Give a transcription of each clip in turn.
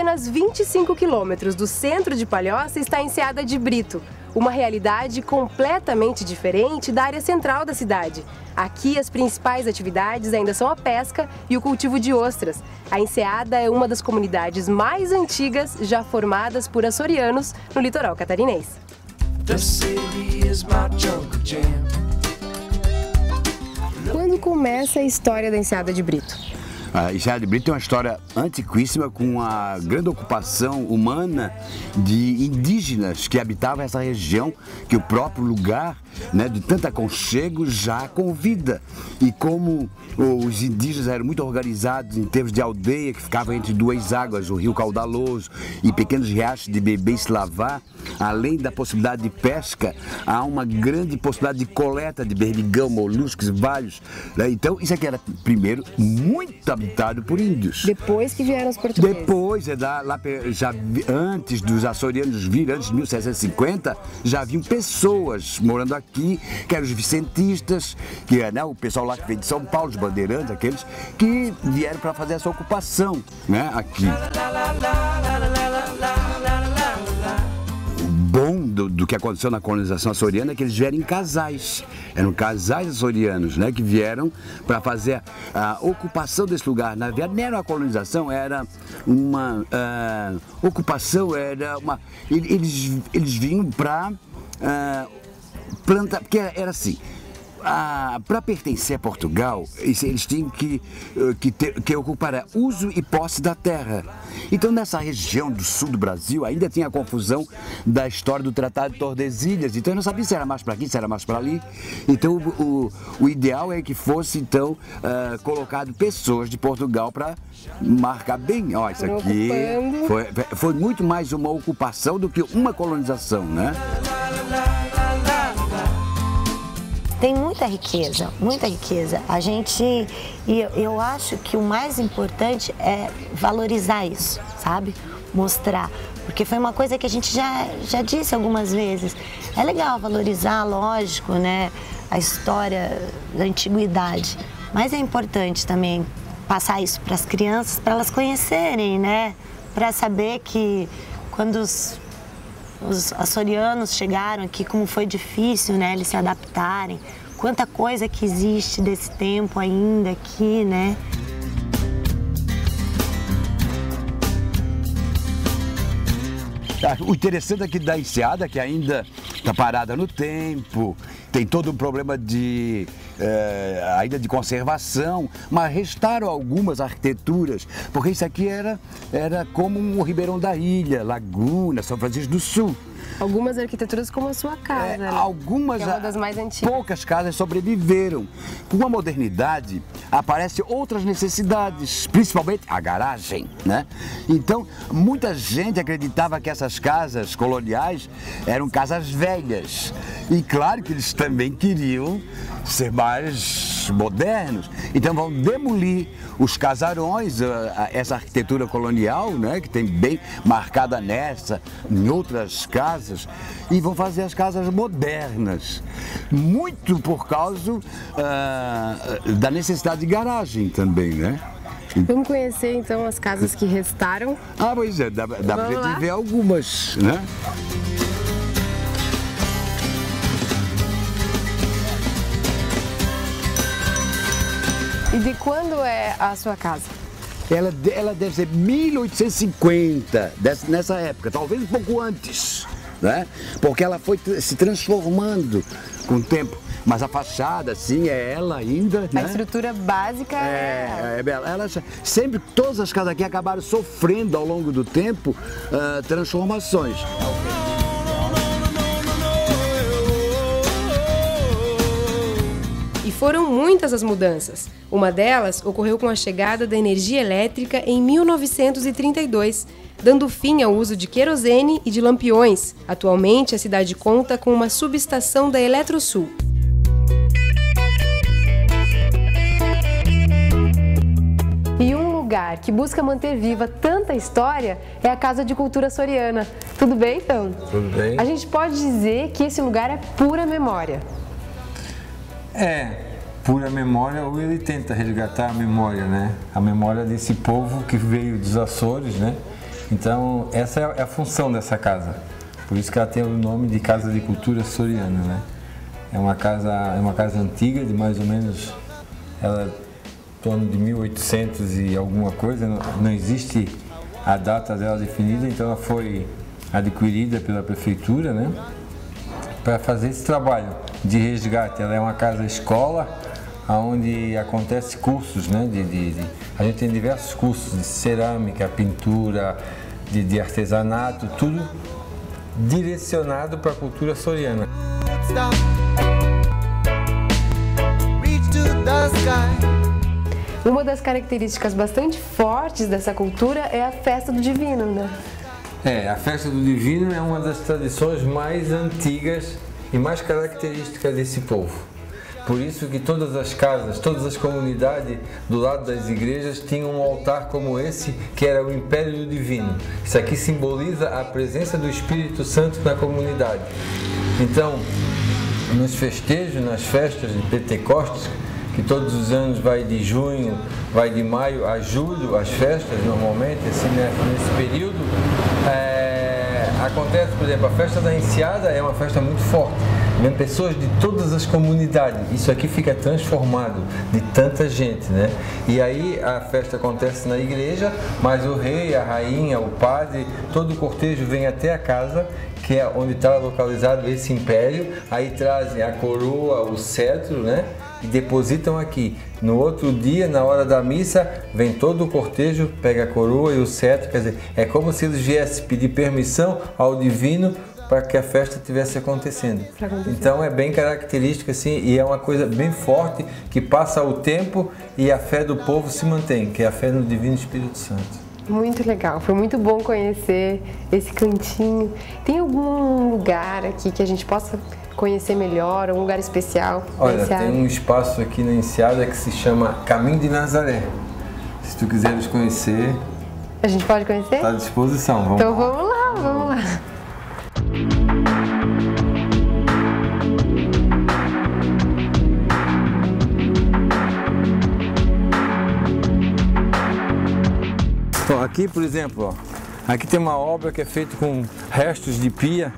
apenas 25 quilômetros do centro de Palhoça está a Enseada de Brito, uma realidade completamente diferente da área central da cidade. Aqui as principais atividades ainda são a pesca e o cultivo de ostras. A Enseada é uma das comunidades mais antigas já formadas por açorianos no litoral catarinense. Quando começa a história da Enseada de Brito? A Enseada de Brito tem uma história antiquíssima, com a grande ocupação humana de indígenas que habitavam essa região, que o próprio lugar, né, de tanto aconchego já convida. E como os indígenas eram muito organizados em termos de aldeia, que ficavam entre duas águas, o rio caudaloso e pequenos riachos de beber e se lavar, além da possibilidade de pesca, há uma grande possibilidade de coleta de berbigão, moluscos, valhos. Então, isso aqui era, primeiro, muito habitado por índios. Depois que vieram os portugueses? Depois, já antes dos açorianos virem, antes de 1750, já haviam pessoas morando aqui, que eram os vicentistas, que é, né, o pessoal lá que veio de São Paulo, os bandeirantes, aqueles que vieram para fazer essa ocupação, né, aqui. Bom do que aconteceu na colonização açoriana é que eles vieram em casais, eram casais açorianos, né, que vieram para fazer a ocupação desse lugar. Na verdade, não era uma colonização, era uma ocupação, era uma... Eles vinham para plantar, porque era assim... Para pertencer a Portugal, eles tinham que ocupar uso e posse da terra. Então, nessa região do sul do Brasil, ainda tinha a confusão da história do Tratado de Tordesilhas. Então, eu não sabia se era mais para aqui, se era mais para ali. Então, o ideal é que fosse, então, colocado pessoas de Portugal para marcar bem. Ó, isso aqui foi muito mais uma ocupação do que uma colonização, né? Tem muita riqueza, muita riqueza. Eu acho que o mais importante é valorizar isso, sabe? Mostrar, porque foi uma coisa que a gente já disse algumas vezes. É legal valorizar, lógico, né, a história da antiguidade, mas é importante também passar isso para as crianças, para elas conhecerem, né, para saber que quando os açorianos chegaram aqui, como foi difícil, né, eles se adaptarem, quanta coisa que existe desse tempo ainda aqui, né? O interessante aqui da Enseada, que ainda está parada no tempo, tem todo um problema ainda de conservação, mas restaram algumas arquiteturas, porque isso aqui era como um Ribeirão da Ilha, Laguna, São Francisco do Sul. Algumas arquiteturas como a sua casa, né? Algumas, que é uma das mais antigas. Poucas casas sobreviveram. Com a modernidade, aparecem outras necessidades, principalmente a garagem, né? Então, muita gente acreditava que essas casas coloniais eram casas velhas. E claro que eles também queriam ser mais modernos. Então vão demolir os casarões, essa arquitetura colonial, né, que tem bem marcada nessa, em outras casas, e vão fazer as casas modernas. Muito por causa da necessidade de garagem também, né? Vamos conhecer então as casas que restaram? Pois é, dá pra gente ver algumas, né? E de quando é a sua casa? Ela deve ser 1850, nessa época, talvez um pouco antes, né? Porque ela foi se transformando com o tempo. Mas a fachada, sim, é ela ainda, né? A estrutura básica é bela. Sempre, todas as casas aqui acabaram sofrendo ao longo do tempo transformações. E foram muitas as mudanças. Uma delas ocorreu com a chegada da energia elétrica em 1932, dando fim ao uso de querosene e de lampiões. Atualmente, a cidade conta com uma subestação da Eletrosul. E um lugar que busca manter viva tanta história é a Casa de Cultura Açoriana. Tudo bem, então? Tudo bem. A gente pode dizer que esse lugar é pura memória. Pura memória, ou ele tenta resgatar a memória, né? A memória desse povo que veio dos Açores, né? Então, essa é a função dessa casa. Por isso que ela tem o nome de Casa de Cultura Soriana, né? É uma casa antiga, de mais ou menos, ela em torno de 1800 e alguma coisa, não existe a data dela definida, então ela foi adquirida pela prefeitura, né? Para fazer esse trabalho de resgate. Ela é uma casa-escola, onde acontece cursos, né? A gente tem diversos cursos de cerâmica, pintura, de artesanato, tudo direcionado para a cultura soriana. Uma das características bastante fortes dessa cultura é a festa do Divino, né? A festa do Divino é uma das tradições mais antigas e mais características desse povo. Por isso que todas as casas, todas as comunidades do lado das igrejas tinham um altar como esse, que era o Império do Divino. Isso aqui simboliza a presença do Espírito Santo na comunidade. Então, nos festejos, nas festas de Pentecostes, que todos os anos vai de junho, vai de maio a julho, as festas normalmente, assim, né, nesse período, acontece, por exemplo, a festa da Enseada é uma festa muito forte. Vem pessoas de todas as comunidades, isso aqui fica transformado de tanta gente, né? E aí a festa acontece na igreja, mas o rei, a rainha, o padre, todo o cortejo vem até a casa, que é onde está localizado esse império, aí trazem a coroa, o cetro, né? E depositam aqui. No outro dia, na hora da missa, vem todo o cortejo, pega a coroa e o cetro, quer dizer, é como se eles viessem pedir permissão ao divino para que a festa estivesse acontecendo. Então é bem característica assim, e é uma coisa bem forte que passa o tempo e a fé do povo se mantém, que é a fé no Divino Espírito Santo. Muito legal, foi muito bom conhecer esse cantinho. Tem algum lugar aqui que a gente possa conhecer melhor, um lugar especial? Olha, tem um espaço aqui na Enseada que se chama Caminho de Nazaré. Se tu quiseres conhecer... A gente pode conhecer? Está à disposição. Vamos. Então vamos lá, vamos lá. Ó, aqui, por exemplo, ó, aqui tem uma obra que é feita com restos de pias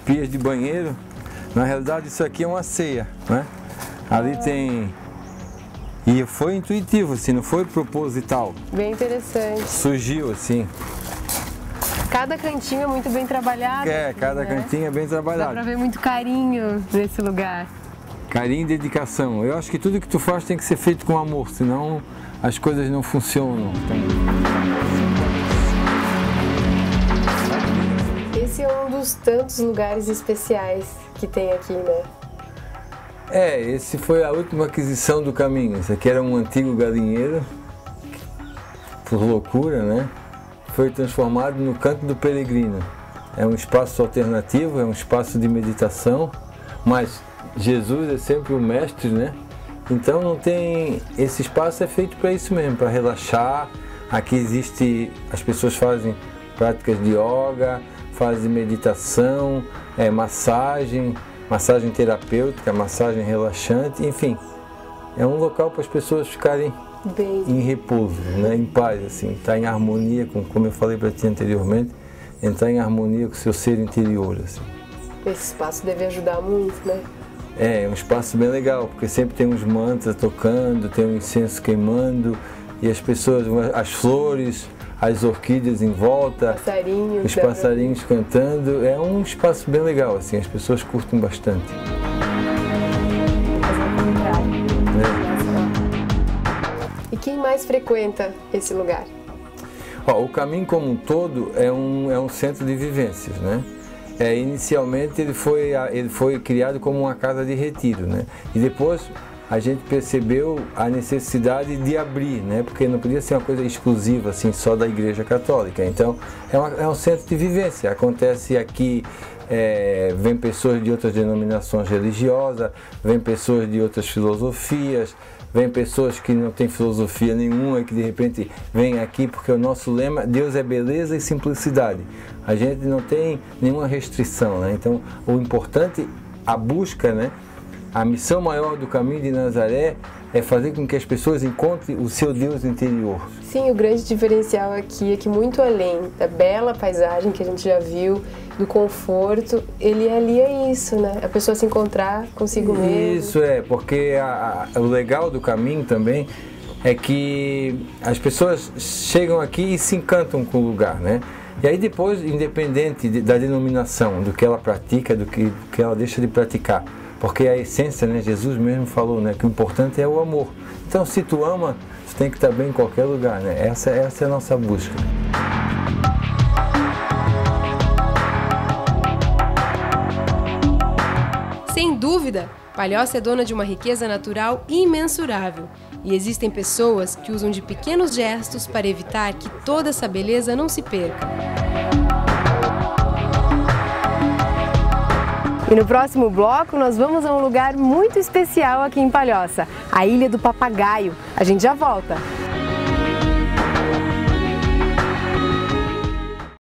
de banheiro. Na realidade, isso aqui é uma ceia, né? Ali tem... E foi intuitivo, assim, não foi proposital. Bem interessante. Surgiu, assim. Cada cantinho é muito bem trabalhado. Cada cantinho é bem trabalhado. Dá pra ver muito carinho nesse lugar. Carinho e dedicação. Eu acho que tudo que tu faz tem que ser feito com amor, senão as coisas não funcionam. Esse é um dos tantos lugares especiais que tem aqui, né? Esse foi a última aquisição do caminho. Esse aqui era um antigo galinheiro, por loucura, né? Foi transformado no Canto do Peregrino. É um espaço alternativo, é um espaço de meditação, mas Jesus é sempre o mestre, né? Então não tem... Esse espaço é feito para isso mesmo, para relaxar. Aqui existe... As pessoas fazem práticas de yoga, fazem meditação, massagem terapêutica, massagem relaxante, enfim. É um local para as pessoas ficarem em repouso, né? Em paz, assim, estar em harmonia com, como eu falei para ti anteriormente, entrar em harmonia com o seu ser interior, assim. Esse espaço deve ajudar muito, né? É um espaço bem legal, porque sempre tem uns mantras tocando, tem um incenso queimando, e as pessoas, as flores, as orquídeas em volta, os passarinhos cantando. É um espaço bem legal, assim, as pessoas curtem bastante. E quem mais frequenta esse lugar? O caminho como um todo é um centro de vivências, né? Inicialmente ele foi criado como uma casa de retiro, né? E depois a gente percebeu a necessidade de abrir, né? Porque não podia ser uma coisa exclusiva assim só da Igreja Católica. Então é um centro de vivência. Acontece aqui, vem pessoas de outras denominações religiosas, vem pessoas de outras filosofias, vem pessoas que não têm filosofia nenhuma e que de repente vêm aqui, porque o nosso lema, Deus é beleza e simplicidade. A gente não tem nenhuma restrição, né? Então o importante, a busca, né? A missão maior do Caminho de Nazaré é fazer com que as pessoas encontrem o seu Deus interior. Sim, o grande diferencial aqui é que muito além da bela paisagem que a gente já viu, do conforto, ele ali é isso, né? A pessoa se encontrar consigo mesmo. Isso porque o legal do caminho também é que as pessoas chegam aqui e se encantam com o lugar, né? E aí depois, independente da denominação, do que ela pratica, do que ela deixa de praticar, porque a essência, né, Jesus mesmo falou, né, que o importante é o amor. Então, se tu ama, tu tem que estar bem em qualquer lugar, né? Essa é a nossa busca. Sem dúvida, Palhoça é dona de uma riqueza natural imensurável. E existem pessoas que usam de pequenos gestos para evitar que toda essa beleza não se perca. E no próximo bloco nós vamos a um lugar muito especial aqui em Palhoça, a Ilha do Papagaio. A gente já volta!